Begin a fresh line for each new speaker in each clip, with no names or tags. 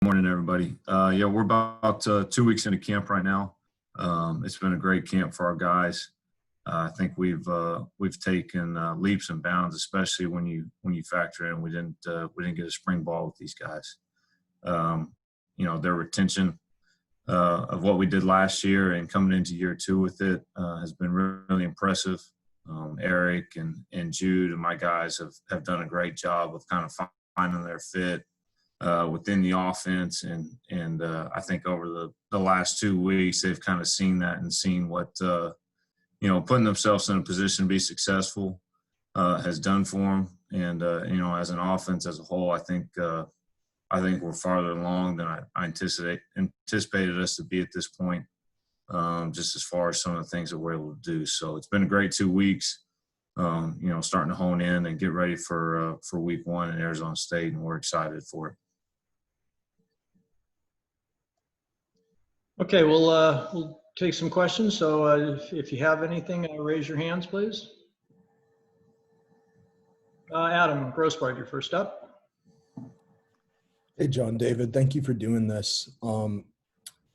Morning, everybody. Yeah, we're about 2 weeks into camp right now. It's been a great camp for our guys. I think we've taken leaps and bounds, especially when you factor in we didn't get a spring ball with these guys. Their retention of what we did last year and coming into year two with it has been really impressive. Erik and Jude and my guys have done a great job of kind of finding their fit within the offense, and I think over the last 2 weeks they've kind of seen that and seen what putting themselves in a position to be successful has done for them. And as an offense as a whole, I think we're farther along than I anticipated us to be at this point. Just as far as some of the things that we're able to do. So it's been a great 2 weeks. Starting to hone in and get ready for week one in Arizona State, and we're excited for it.
Okay, we'll take some questions. So if you have anything, raise your hands, please. Adam Grossbart, you're first up.
Hey, John David, thank you for doing this.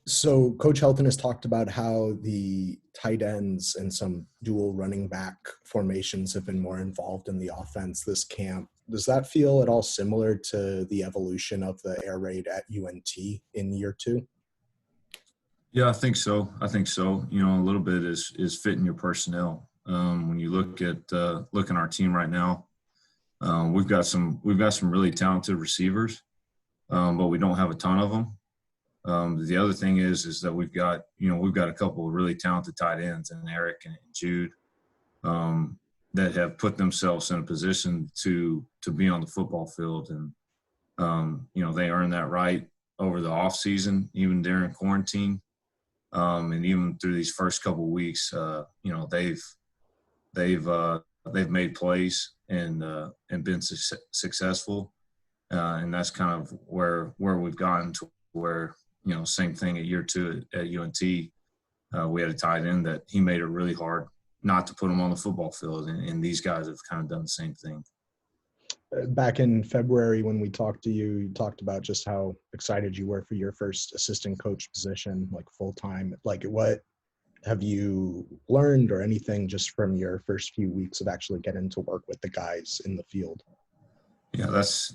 So Coach Helton has talked about how the tight ends and some dual running back formations have been more involved in the offense this camp. Does that feel at all similar to the evolution of the air raid at UNT in year two?
Yeah, I think so. A little bit is fitting your personnel. When you look at our team right now, we've got some really talented receivers, but we don't have a ton of them. The other thing is that we've got a couple of really talented tight ends, and Erik and Jude, that have put themselves in a position to be on the football field, and they earned that right over the off season, even during quarantine. And even through these first couple of weeks, they've made plays and been successful, and that's kind of where we've gotten to. Where same thing at year two at UNT, we had a tight end that he made it really hard not to put him on the football field, and these guys have kind of done the same thing.
Back in February when we talked to you, you talked about just how excited you were for your first assistant coach position, like full-time. Like, what have you learned or anything just from your first few weeks of actually getting to work with the guys in the field?
Yeah, that's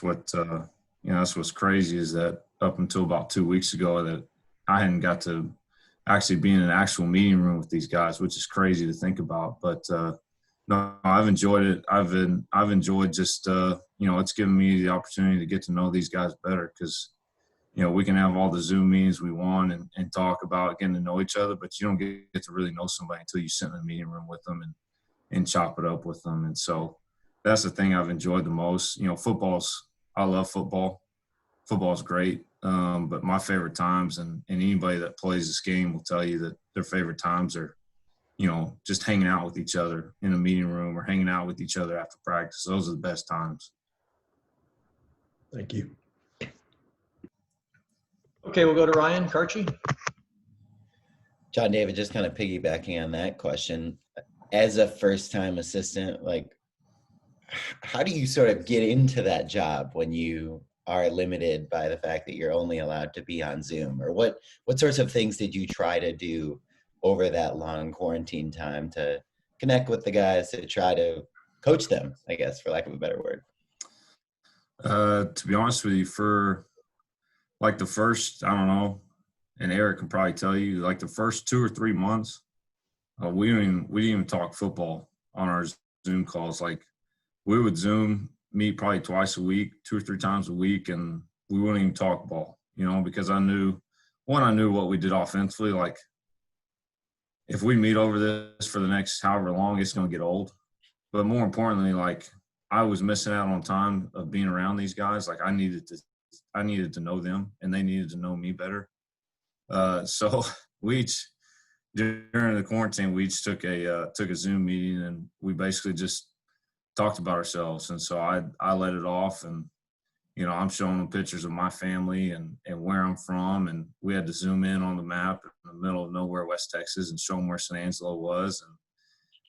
what's crazy is that up until about 2 weeks ago that I hadn't got to actually be in an actual meeting room with these guys, which is crazy to think about. But no, I've enjoyed it. I've enjoyed just it's given me the opportunity to get to know these guys better, because we can have all the Zoom meetings we want and talk about getting to know each other, but you don't get to really know somebody until you sit in a meeting room with them and chop it up with them. And so that's the thing I've enjoyed the most. I love football. Football's great, but my favorite times, and anybody that plays this game will tell you that their favorite times are just hanging out with each other in a meeting room or hanging out with each other after practice. Those are the best times.
Thank you.
Okay, we'll go to Ryan Karchi.
John David, just kind of piggybacking on that question, as a first-time assistant, like, how do you sort of get into that job when you are limited by the fact that you're only allowed to be on Zoom? Or what sorts of things did you try to do over that long quarantine time to connect with the guys, to try to coach them, I guess, for lack of a better word?
To be honest with you, for like the first, I don't know, and Erik can probably tell you, like the first 2 or 3 months, we didn't even talk football on our Zoom calls. Like, we would Zoom meet probably twice a week, 2 or 3 times a week, and we wouldn't even talk ball, because I knew what we did offensively. Like, if we meet over this for the next however long, it's going to get old. But more importantly, like, I was missing out on time of being around these guys. Like, I needed to know them, and they needed to know me better. So during the quarantine, we each took a Zoom meeting, and we basically just talked about ourselves. And so I let it off, and I'm showing them pictures of my family and where I'm from, and we had to zoom in on the map in the middle of nowhere, West Texas, and show them where San Angelo was,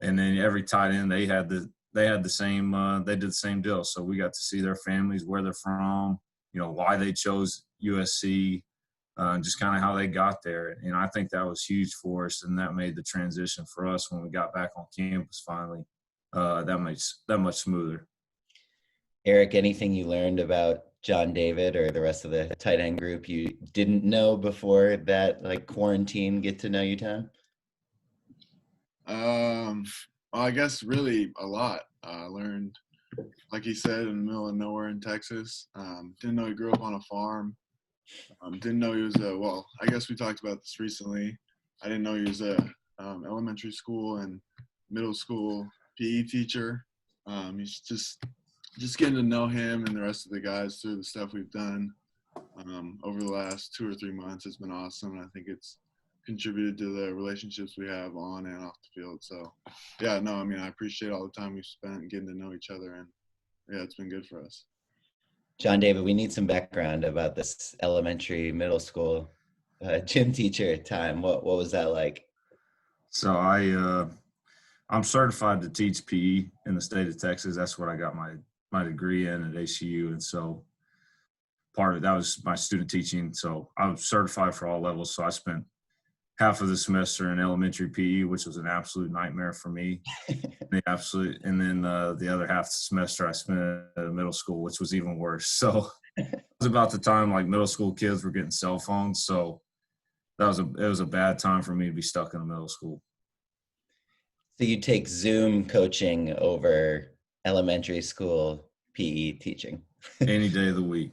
and then every tight end they did the same deal. So we got to see their families, where they're from, why they chose USC, just kind of how they got there. And I think that was huge for us, and that made the transition for us when we got back on campus finally that much smoother.
Erik, anything you learned about John David or the rest of the tight end group you didn't know before that like quarantine get to know you time?
I guess really a lot. I learned, like he said, in the middle of nowhere in Texas. Didn't know he grew up on a farm. Didn't know he was I guess we talked about this recently. I didn't know he was a elementary school and middle school PE teacher. He's just getting to know him and the rest of the guys through the stuff we've done over the last 2 or 3 months has been awesome. And I think it's contributed to the relationships we have on and off the field. So, yeah, no, I mean, I appreciate all the time we've spent getting to know each other. And, yeah, it's been good for us.
John David, we need some background about this elementary, middle school gym teacher time. What was that like?
So I'm certified to teach PE in the state of Texas. That's what I got my degree in at ACU. And so part of that was my student teaching. So I was certified for all levels. So I spent half of the semester in elementary PE, which was an absolute nightmare for me. And then the other half of the semester I spent at middle school, which was even worse. So it was about the time like middle school kids were getting cell phones. So it was a bad time for me to be stuck in a middle school.
So you take Zoom coaching over elementary school PE teaching?
Any day of the week.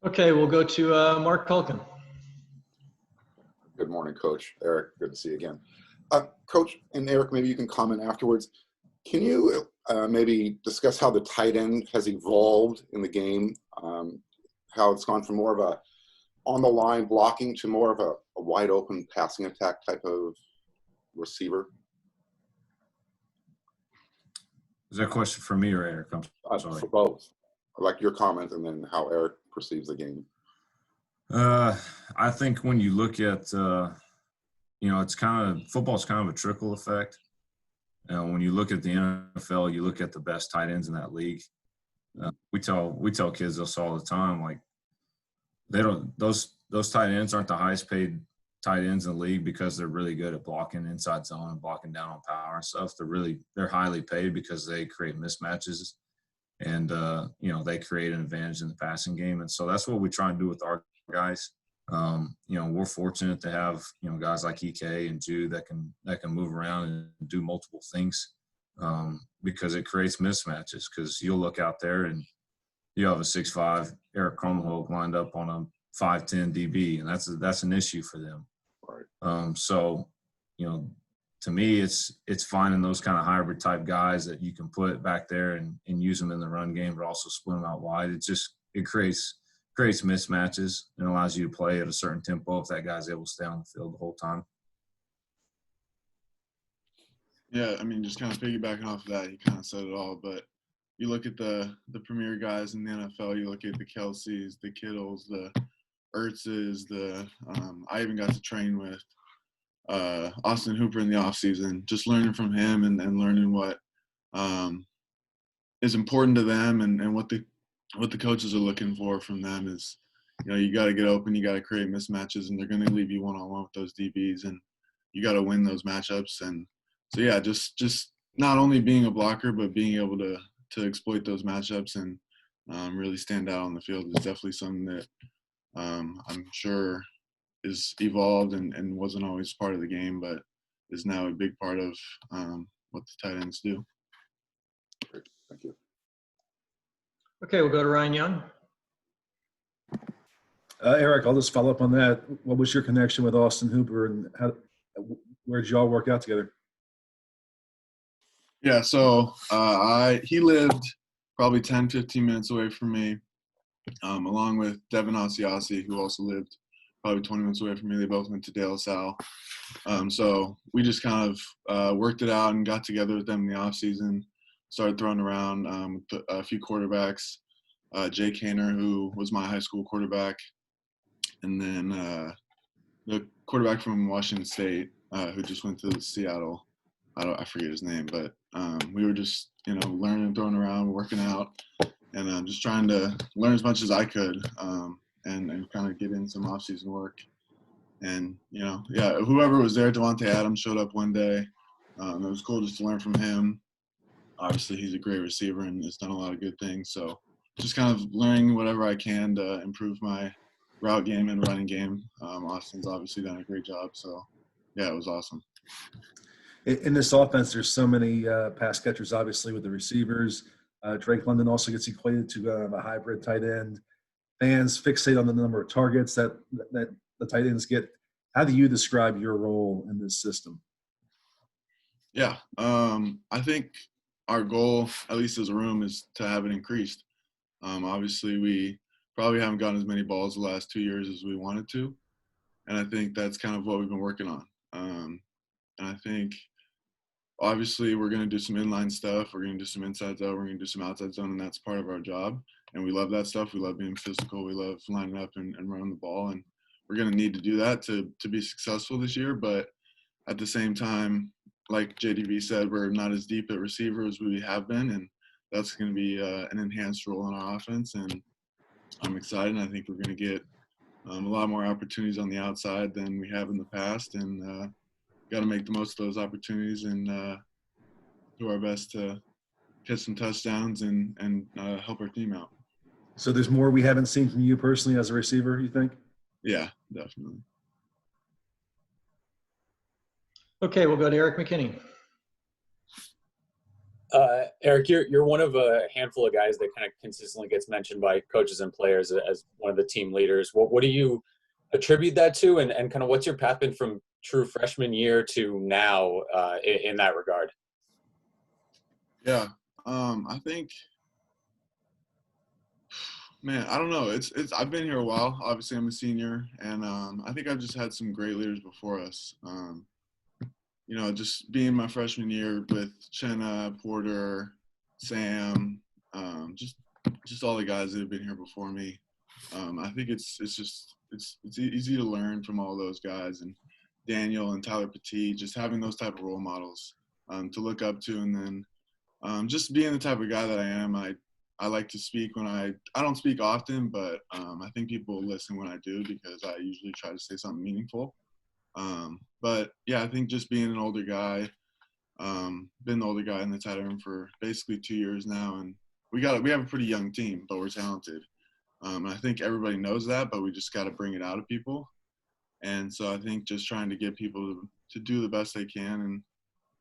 Okay, we'll go to Mark Culkin.
Good morning, Coach. Erik, good to see you again. Coach and Erik, maybe you can comment afterwards. Can you maybe discuss how the tight end has evolved in the game? How it's gone from more of a on-the-line blocking to more of a wide-open passing attack type of receiver?
Is that a question for me or Erik? I'm sorry.
For both. I'd like your comment and then how Erik perceives the game.
I think when you look at, football's kind of a trickle effect. When you look at the NFL, you look at the best tight ends in that league. We tell kids this all the time, like those tight ends aren't the highest paid tight ends in the league because they're really good at blocking inside zone and blocking down on power and stuff. They're highly paid because they create mismatches and they create an advantage in the passing game. And so that's what we try and do with our guys. We're fortunate to have guys like EK and Jude that can move around and do multiple things because it creates mismatches. Because you'll look out there and you have a 6'5" Erik Krommenhoek lined up on a 5'10" DB, and that's an issue for them.
Right.
To me, it's finding those kind of hybrid type guys that you can put back there and use them in the run game, but also split them out wide. It creates mismatches and allows you to play at a certain tempo if that guy's able to stay on the field the whole time.
Yeah, I mean, just kind of piggybacking off of that, you kind of said it all, but you look at the premier guys in the NFL, you look at the Kelce's, the Kittles, the Ertz's, I even got to train with Austin Hooper in the offseason, just learning from him and learning what is important to them and what the coaches are looking for from them is, you got to get open, you got to create mismatches, and they're going to leave you one-on-one with those DBs, and you got to win those matchups. And so, yeah, just not only being a blocker, but being able to exploit those matchups and really stand out on the field is definitely something that I'm sure is evolved and wasn't always part of the game, but is now a big part of what the tight ends do.
Great. Thank you.
Okay, we'll go to Ryan Young.
Erik, I'll just follow up on that. What was your connection with Austin Hooper, and where did you all work out together?
Yeah, so he lived probably 10, 15 minutes away from me, along with Devin Asiasi, who also lived probably 20 minutes away from me. They both went to De La Salle. So we just kind of worked it out and got together with them in the offseason, started throwing around with a few quarterbacks, Jake Hainer, who was my high school quarterback, and then the quarterback from Washington State, who just went to Seattle. I forget his name, but we were just, learning, throwing around, working out. and just trying to learn as much as I could, and kind of get in some off-season work. And, whoever was there, Devontae Adams showed up one day. It was cool just to learn from him. Obviously, he's a great receiver and has done a lot of good things. So just kind of learning whatever I can to improve my route game and running game. Austin's obviously done a great job. So, yeah, it was awesome.
In this offense, there's so many pass catchers, obviously, with the receivers. Drake London also gets equated to a hybrid tight end. Fans fixate on the number of targets that the tight ends get. How do you describe your role in this system?
Yeah, I think our goal, at least as a room, is to have it increased. Obviously, we probably haven't gotten as many balls the last 2 years as we wanted to, and I think that's kind of what we've been working on. And I think, obviously, we're going to do some inline stuff. We're going to do some inside zone. We're going to do some outside zone, and that's part of our job. And we love that stuff. We love being physical. We love lining up and running the ball. And we're going to need to do that to be successful this year. But at the same time, like JDB said, we're not as deep at receiver as we have been. And that's going to be an enhanced role in our offense. And I'm excited. I think we're going to get a lot more opportunities on the outside than we have in the past. And got to make the most of those opportunities and do our best to get some touchdowns and help our team out.
So there's more we haven't seen from you personally as a receiver, you think?
Yeah, definitely.
Okay, we'll go to Erik McKinney.
Erik, you're one of a handful of guys that kind of consistently gets mentioned by coaches and players as one of the team leaders. What do you attribute that to, and kind of what's your path been from true freshman year to now in that regard?
Yeah, I think, man, I don't know. It's I've been here a while. Obviously, I'm a senior, and I think I've just had some great leaders before us. Just being my freshman year with Chenna, Porter, Sam, just all the guys that have been here before me. I think it's easy to learn from all those guys, and Daniel and Tyler Petit, just having those type of role models to look up to, and then just being the type of guy that I am. I like to speak when I don't speak often, but I think people listen when I do because I usually try to say something meaningful. But yeah, I think just being an older guy, been the older guy in the tight end for basically 2 years now, and we have a pretty young team, but we're talented. And I think everybody knows that, but we just got to bring it out of people. And so I think just trying to get people to do the best they can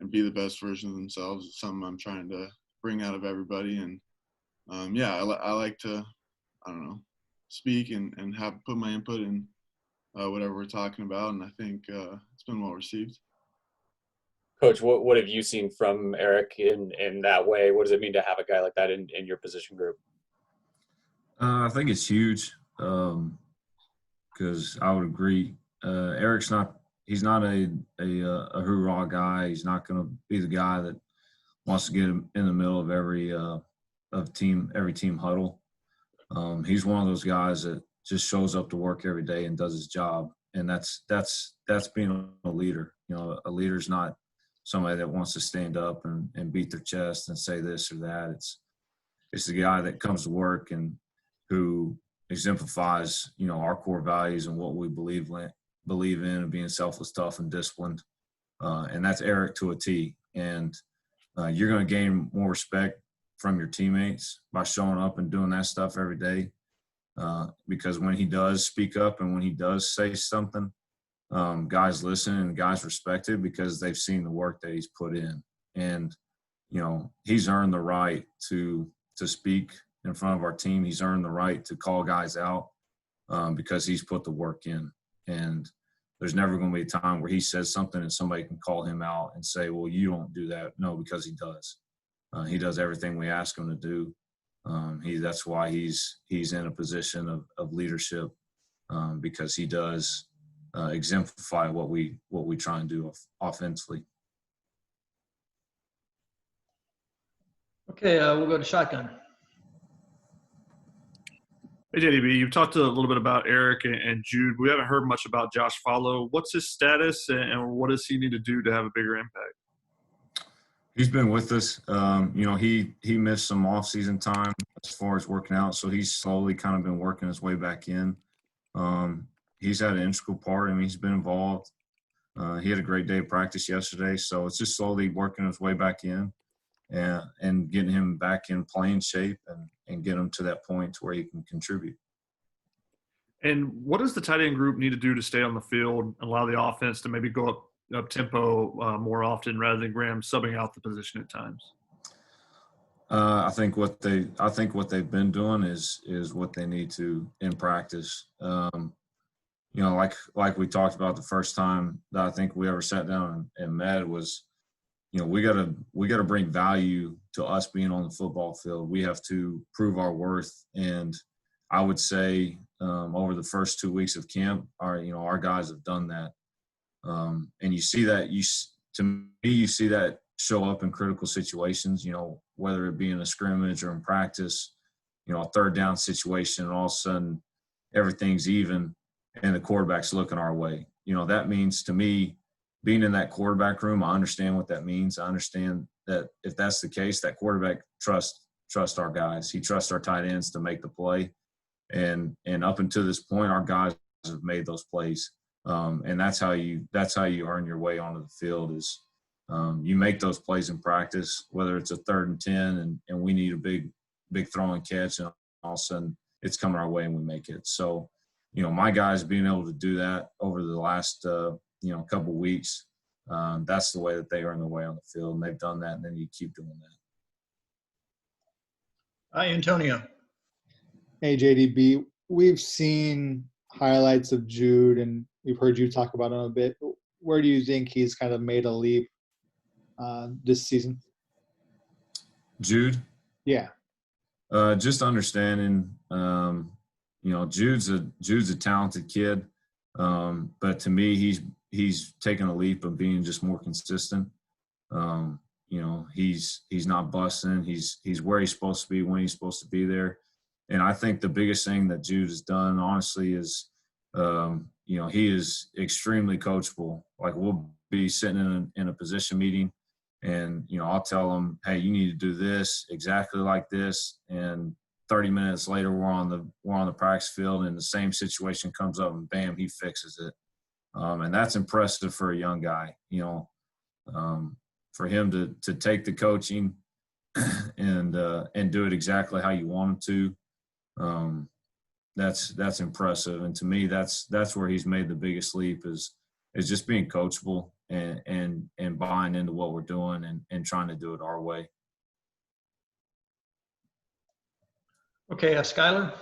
and be the best version of themselves is something I'm trying to bring out of everybody. And I like to, I don't know, speak and put my input in whatever we're talking about. And I think it's been well received.
Coach, what have you seen from Erik in that way? What does it mean to have a guy like that in your position group?
I think it's huge because I would agree. Erik's he's not a hoorah guy. He's not going to be the guy that wants to get in the middle of every team huddle. He's one of those guys that just shows up to work every day and does his job. And that's being a leader. A leader's not somebody that wants to stand up and beat their chest and say this or that. It's the guy that comes to work and who exemplifies, our core values and what we believe in and being selfless, tough, and disciplined. And that's Erik to a T. And you're going to gain more respect from your teammates by showing up and doing that stuff every day. Because when he does speak up and when he does say something, guys listen and guys respect it because they've seen the work that he's put in. And, he's earned the right to speak in front of our team. He's earned the right to call guys out because he's put the work in. And there's never going to be a time where he says something and somebody can call him out and say, well, you don't do that. No, because he does. He does everything we ask him to do. That's why he's in a position of leadership because he does exemplify what we try and do offensively.
Okay, we'll go to shotgun.
Hey, JDB, you've talked a little bit about Erik and Jude. We haven't heard much about Josh Follow. What's his status and what does he need to do to have a bigger impact?
He's been with us. He missed some off-season time as far as working out, so he's slowly kind of been working his way back in. He's had an integral part. I mean, he's been involved. He had a great day of practice yesterday, so it's just slowly working his way back in and getting him back in playing shape and get him to that point to where he can contribute.
And what does the tight end group need to do to stay on the field and allow the offense to maybe go up tempo more often rather than Graham subbing out the position at times?
I think what they've been doing is what they need to in practice. Like we talked about the first time that I think we ever sat down and met was, we gotta bring value to us being on the football field. We have to prove our worth, and I would say over the first 2 weeks of camp, our guys have done that, and you see that you see that show up in critical situations. Whether it be in a scrimmage or in practice, a third down situation, and all of a sudden everything's even, and the quarterback's looking our way. That means to me, being in that quarterback room, I understand what that means. I understand that if that's the case, that quarterback trusts our guys. He trusts our tight ends to make the play. And up until this point, our guys have made those plays. And that's how you earn your way onto the field is you make those plays in practice, whether it's a 3rd and 10 and we need a big throw and catch, and all of a sudden it's coming our way and we make it. So, my guys being able to do that over the last couple weeks, that's the way that they earn their way on the field, and they've done that, and then you keep doing that.
Hi, Antonio.
Hey, JDB. We've seen highlights of Jude, and we've heard you talk about him a bit. Where do you think he's kind of made a leap this season?
Jude?
Yeah.
Just understanding, Jude's a talented kid, but to me, he's taken a leap of being just more consistent. He's not busting. He's where he's supposed to be when he's supposed to be there. And I think the biggest thing that Jude has done, honestly, is, he is extremely coachable. Like, we'll be sitting in a position meeting, and, I'll tell him, hey, you need to do this exactly like this. And 30 minutes later, we're on the practice field, and the same situation comes up, and bam, he fixes it. And that's impressive for a young guy, for him to take the coaching and do it exactly how you want him to. That's impressive, and to me, that's where he's made the biggest leap is just being coachable and buying into what we're doing and trying to do it our way.
Okay, Skylar.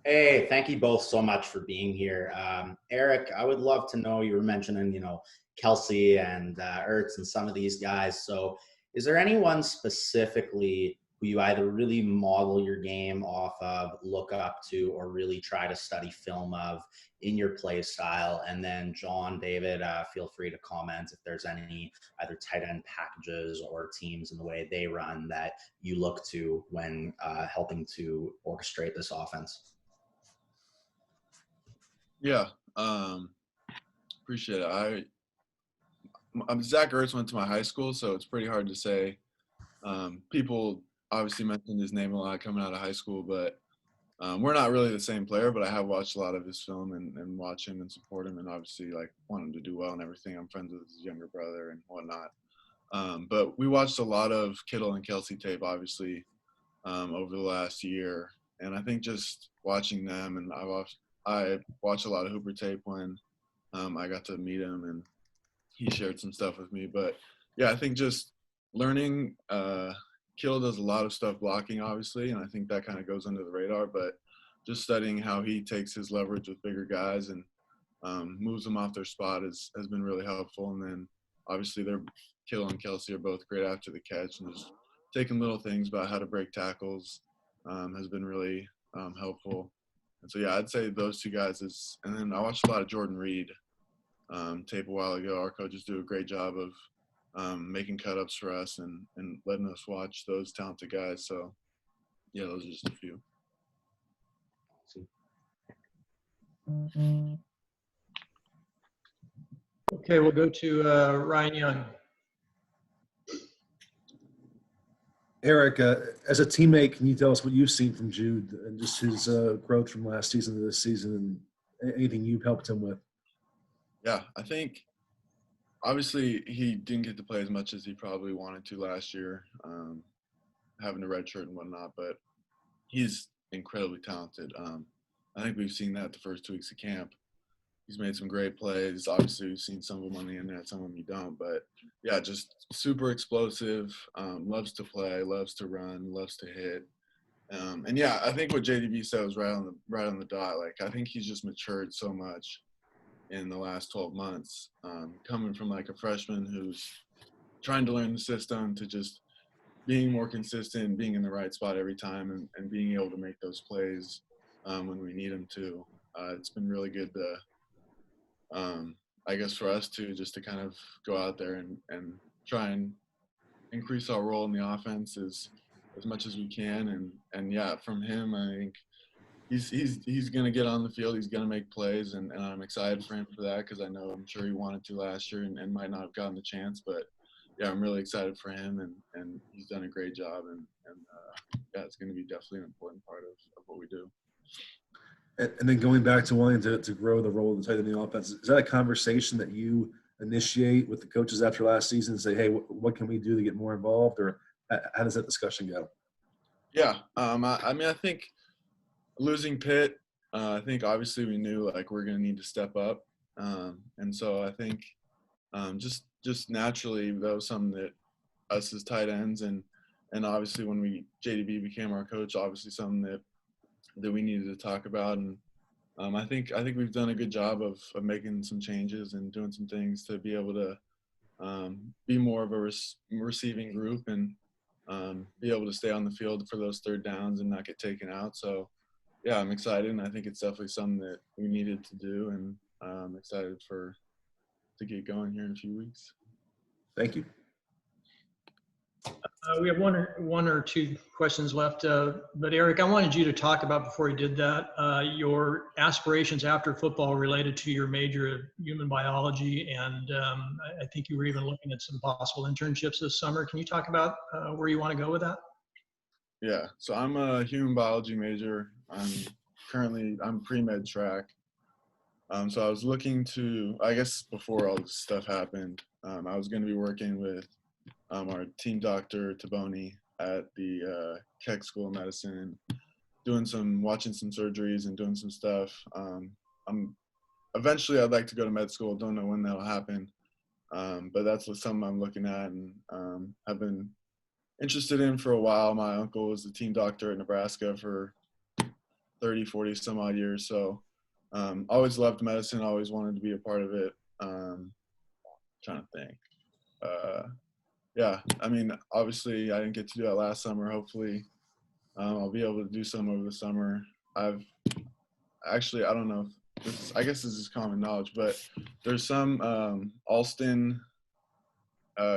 Hey, thank you both so much for being here. Erik, I would love to know, you were mentioning, Kelsey and Ertz and some of these guys. So is there anyone specifically who you either really model your game off of, look up to, or really try to study film of in your play style? And then John, David, feel free to comment if there's any either tight end packages or teams in the way they run that you look to when helping to orchestrate this offense.
Yeah, appreciate it. Zach Ertz went to my high school, so it's pretty hard to say. People obviously mentioned his name a lot coming out of high school, but we're not really the same player. But I have watched a lot of his film and watch him and support him, and obviously want him to do well and everything. I'm friends with his younger brother and whatnot. But we watched a lot of Kittle and Kelsey tape, obviously, over the last year, and I think just watching them, and I watched a lot of Hooper tape when I got to meet him, and he shared some stuff with me. But yeah, I think just learning. Kittle does a lot of stuff blocking, obviously, and I think that kind of goes under the radar. But just studying how he takes his leverage with bigger guys and moves them off their spot has been really helpful. And then obviously Kittle and Kelsey are both great after the catch, and just taking little things about how to break tackles has been really helpful. And so, yeah, I'd say those two guys and then I watched a lot of Jordan Reed tape a while ago. Our coaches do a great job of making cut-ups for us and letting us watch those talented guys. So, yeah, those are just a few.
Okay, we'll go to Ryan Young.
Erik, as a teammate, can you tell us what you've seen from Jude and just his growth from last season to this season, and anything you've helped him with?
Yeah, I think obviously he didn't get to play as much as he probably wanted to last year, having a red shirt and whatnot, but he's incredibly talented. I think we've seen that the first 2 weeks of camp. He's made some great plays. Obviously, we've seen some of them on the internet, some of them you don't. But, yeah, just super explosive, loves to play, loves to run, loves to hit. And, yeah, I think what JDB said was right on the dot. Like, I think he's just matured so much in the last 12 months, coming from, like, a freshman who's trying to learn the system to just being more consistent, being in the right spot every time, and being able to make those plays when we need him to. It's been really good to I guess for us too, just to kind of go out there and try and increase our role in the offense as much as we can. And yeah, from him, I think he's going to get on the field. He's going to make plays, and I'm excited for him for that because I'm sure he wanted to last year and might not have gotten the chance. But yeah, I'm really excited for him, and he's done a great job. And yeah, it's going to be definitely an important part of what we do.
And then going back to wanting to grow the role of the tight end in the offense, is that a conversation that you initiate with the coaches after last season and say, hey, what can we do to get more involved, or how does that discussion go?
Yeah, I mean, I think losing Pitt, I think obviously we knew like we're going to need to step up, and so I think just naturally that was something that us as tight ends and obviously when JDB became our coach, obviously something that we needed to talk about. And I think we've done a good job of making some changes and doing some things to be able to be more of a receiving group and be able to stay on the field for those third downs and not get taken out. So yeah, I'm excited, and I think it's definitely something that we needed to do, and I'm excited to get going here in a few weeks.
Thank you.
We have one or two questions left, but Erik, I wanted you to talk about, before you did that, your aspirations after football related to your major of human biology, and I think you were even looking at some possible internships this summer. Can you talk about where you want to go with that?
Yeah, so I'm a human biology major. I'm pre-med track. So I was looking to, I guess before all this stuff happened, I was going to be working with our team doctor, Taboni, at the Keck School of Medicine, watching some surgeries and doing some stuff. Eventually I'd like to go to med school. Don't know when that'll happen. But that's something I'm looking at and have been interested in for a while. My uncle was the team doctor at Nebraska for 30, 40 some odd years. So always loved medicine, always wanted to be a part of it. Trying to think. Yeah, I mean, obviously I didn't get to do that last summer. Hopefully I'll be able to do some over the summer. I don't know if I guess this is common knowledge, but there's some Alston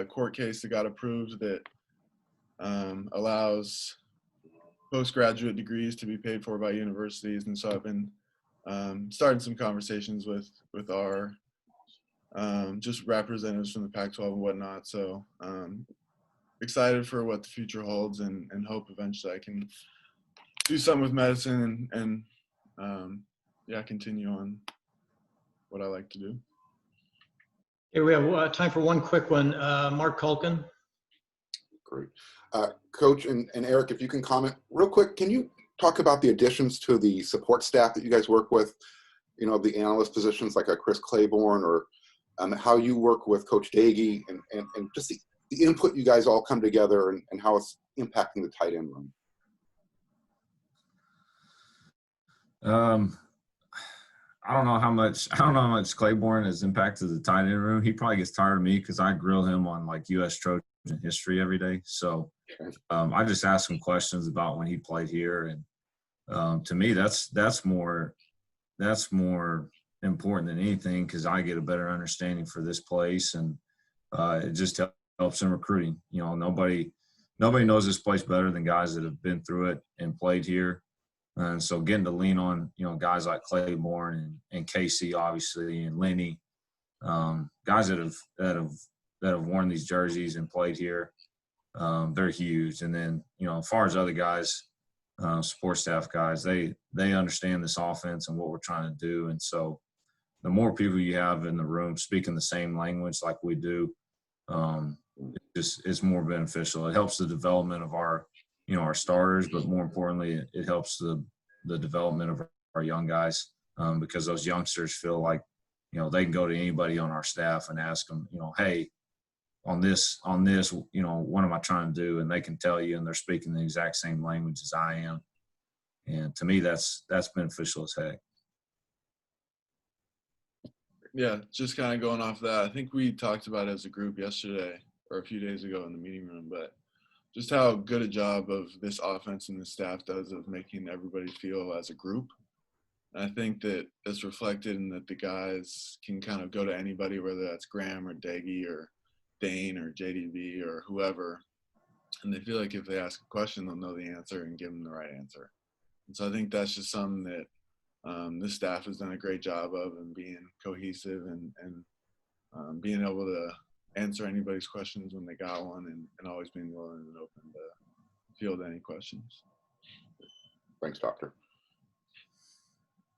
court case that got approved that allows postgraduate degrees to be paid for by universities. And so I've been starting some conversations with our just representatives from the Pac-12 and whatnot. So excited for what the future holds and hope eventually I can do something with medicine and continue on what I like to do.
Okay, we have time for one quick one. Mark Culkin.
Great. Coach and Erik, if you can comment real quick, can you talk about the additions to the support staff that you guys work with, the analyst positions like a Chris Claiborne, or how you work with Coach Dagey and just the input you guys all come together and how it's impacting the tight end room?
I don't know how much Claiborne has impacted the tight end room. He probably gets tired of me because I grill him on like U.S. Trojan history every day. So I just ask him questions about when he played here, and to me that's more important than anything because I get a better understanding for this place, and it just helps in recruiting. Nobody knows this place better than guys that have been through it and played here. And so getting to lean on, guys like Claiborne and Casey, obviously, and Lenny, guys that have worn these jerseys and played here, they're huge. And then, as far as other guys, support staff guys, they understand this offense and what we're trying to do. And so the more people you have in the room speaking the same language like we do, it's more beneficial. It helps the development of our starters, but more importantly, it helps the development of our young guys, because those youngsters feel like, they can go to anybody on our staff and ask them, hey, on this, what am I trying to do? And they can tell you, and they're speaking the exact same language as I am. And to me, that's beneficial as heck.
Yeah, just kind of going off that, I think we talked about it as a group yesterday or a few days ago in the meeting room, but just how good a job of this offense and the staff does of making everybody feel as a group. And I think that it's reflected in that the guys can kind of go to anybody, whether that's Graham or Daggy or Dane or JDB or whoever, and they feel like if they ask a question, they'll know the answer and give them the right answer. And so I think that's just something that this staff has done a great job of, and being cohesive and being able to answer anybody's questions when they got one, and always being willing and open to field any questions.
Thanks, Doctor.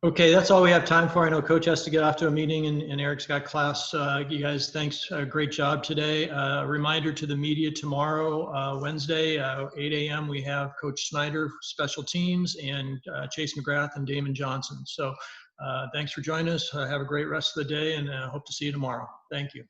Okay, that's all we have time for. I know Coach has to get off to a meeting, and Eric's got class. You guys, thanks. Great job today. Reminder to the media tomorrow, Wednesday, 8 a.m., we have Coach Snyder, special teams, and Chase McGrath and Damon Johnson. So thanks for joining us. Have a great rest of the day, and hope to see you tomorrow. Thank you.